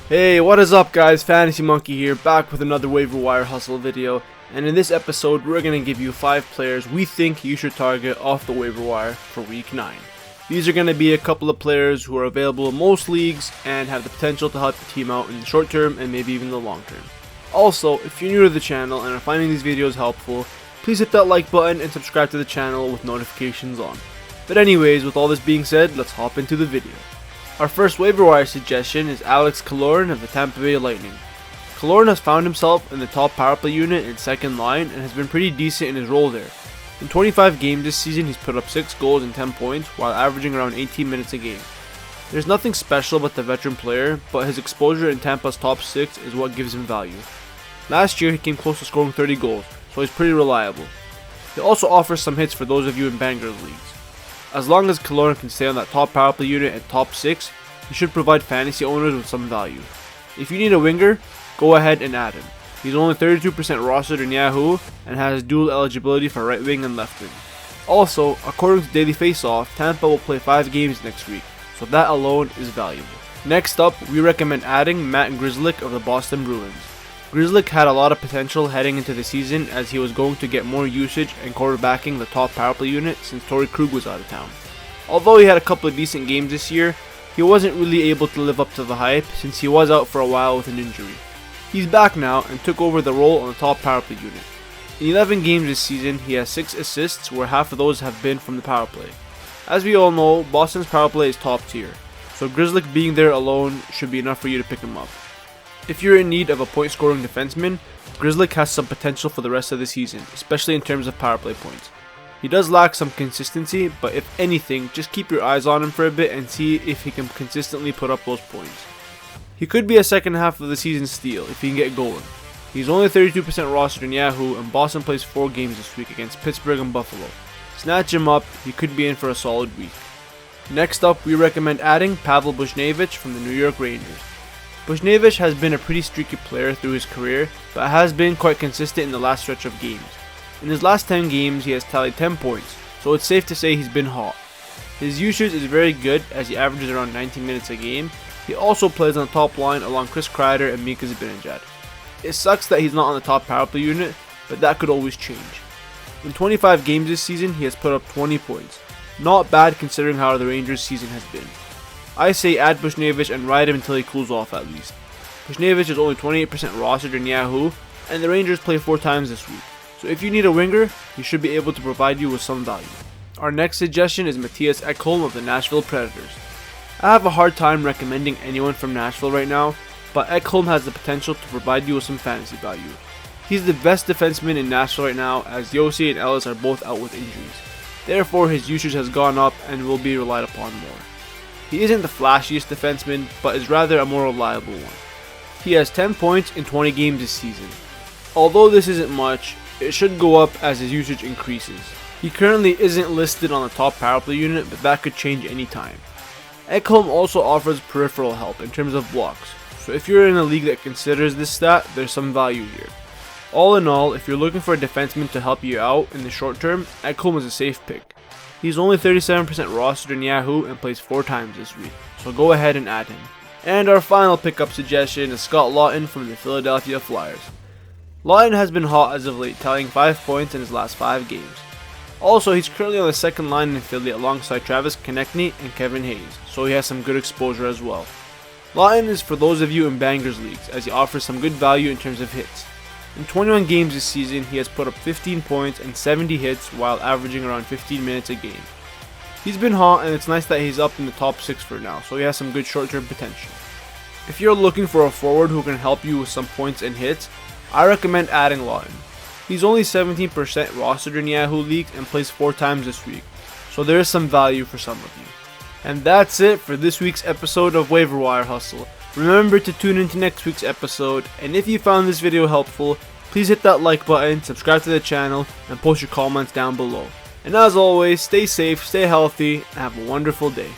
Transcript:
Hey, what is up guys, Fantasy Monkey here, back with another waiver wire hustle video, and in this episode we're going to give you 5 players we think you should target off the waiver wire for week 9. These are going to be a couple of players who are available in most leagues and have the potential to help your team out in the short term and maybe even the long term. Also, if you're new to the channel and are finding these videos helpful, please hit that like button and subscribe to the channel with notifications on. But anyways, with all this being said, let's hop into the video. Our first waiver wire suggestion is Killorn of the Tampa Bay Lightning. Killorn has found himself in the top power play unit in second line and has been pretty decent in his role there. In 25 games this season, he's put up 6 goals and 10 points while averaging around 18 minutes a game. There's nothing special about the veteran player, but his exposure in Tampa's top 6 is what gives him value. Last year he came close to scoring 30 goals, so he's pretty reliable. He also offers some hits for those of you in bangers leagues. As long as Killorn can stay on that top power play unit and top 6, he should provide fantasy owners with some value. If you need a winger, go ahead and add him. He's only 32% rostered in Yahoo and has dual eligibility for right wing and left wing. Also, according to Daily Faceoff, Tampa will play 5 games next week, so that alone is valuable. Next up, we recommend adding Matt Grzelcyk of the Boston Bruins. Grzelcyk had a lot of potential heading into the season as he was going to get more usage and quarterbacking the top power play unit since Torrey Krug was out of town. Although he had a couple of decent games this year, he wasn't really able to live up to the hype since he was out for a while with an injury. He's back now and took over the role on the top power play unit. In 11 games this season, he has 6 assists where half of those have been from the power play. As we all know, Boston's power play is top tier, so Grzelcyk being there alone should be enough for you to pick him up. If you're in need of a point scoring defenseman, Grzelcyk has some potential for the rest of the season, especially in terms of power play points. He does lack some consistency, but if anything, just keep your eyes on him for a bit and see if he can consistently put up those points. He could be a second half of the season steal if he can get going. He's only 32% rostered in Yahoo and Boston plays 4 games this week against Pittsburgh and Buffalo. Snatch him up, he could be in for a solid week. Next up, we recommend adding Pavel Buchnevich from the New York Rangers. Buchnevich has been a pretty streaky player through his career, but has been quite consistent in the last stretch of games. In his last 10 games, he has tallied 10 points, so it's safe to say he's been hot. His usage is very good as he averages around 19 minutes a game. He also plays on the top line along Chris Kreider and Mika Zibanejad. It sucks that he's not on the top power play unit, but that could always change. In 25 games this season, he has put up 20 points. Not bad considering how the Rangers' season has been. I say add Buchnevich and ride him until he cools off at least. Buchnevich is only 28% rostered in Yahoo, and the Rangers play 4 times this week, so if you need a winger, he should be able to provide you with some value. Our next suggestion is Mattias Ekholm of the Nashville Predators. I have a hard time recommending anyone from Nashville right now, but Ekholm has the potential to provide you with some fantasy value. He's the best defenseman in Nashville right now as Yossi and Ellis are both out with injuries. Therefore, his usage has gone up and will be relied upon more. He isn't the flashiest defenseman, but is rather a more reliable one. He has 10 points in 20 games this season. Although this isn't much, it should go up as his usage increases. He currently isn't listed on the top power play unit, but that could change anytime. Ekholm also offers peripheral help in terms of blocks, so if you're in a league that considers this stat, there's some value here. All in all, if you're looking for a defenseman to help you out in the short term, Ekholm is a safe pick. He's only 37% rostered in Yahoo and plays 4 times this week, so go ahead and add him. And our final pickup suggestion is Scott Laughton from the Philadelphia Flyers. Laughton has been hot as of late, tallying 5 points in his last 5 games. Also, he's currently on the second line in Philly alongside Travis Konechny and Kevin Hayes, so he has some good exposure as well. Laughton is for those of you in bangers leagues as he offers some good value in terms of hits. In 21 games this season, he has put up 15 points and 70 hits while averaging around 15 minutes a game. He's been hot and it's nice that he's up in the top 6 for now, so he has some good short-term potential. If you're looking for a forward who can help you with some points and hits, I recommend adding Laughton. He's only 17% rostered in Yahoo leagues and plays 4 times this week, so there is some value for some of you. And that's it for this week's episode of Waiver Wire Hustle. Remember to tune into next week's episode, and if you found this video helpful, please hit that like button, subscribe to the channel, and post your comments down below. And as always, stay safe, stay healthy, and have a wonderful day.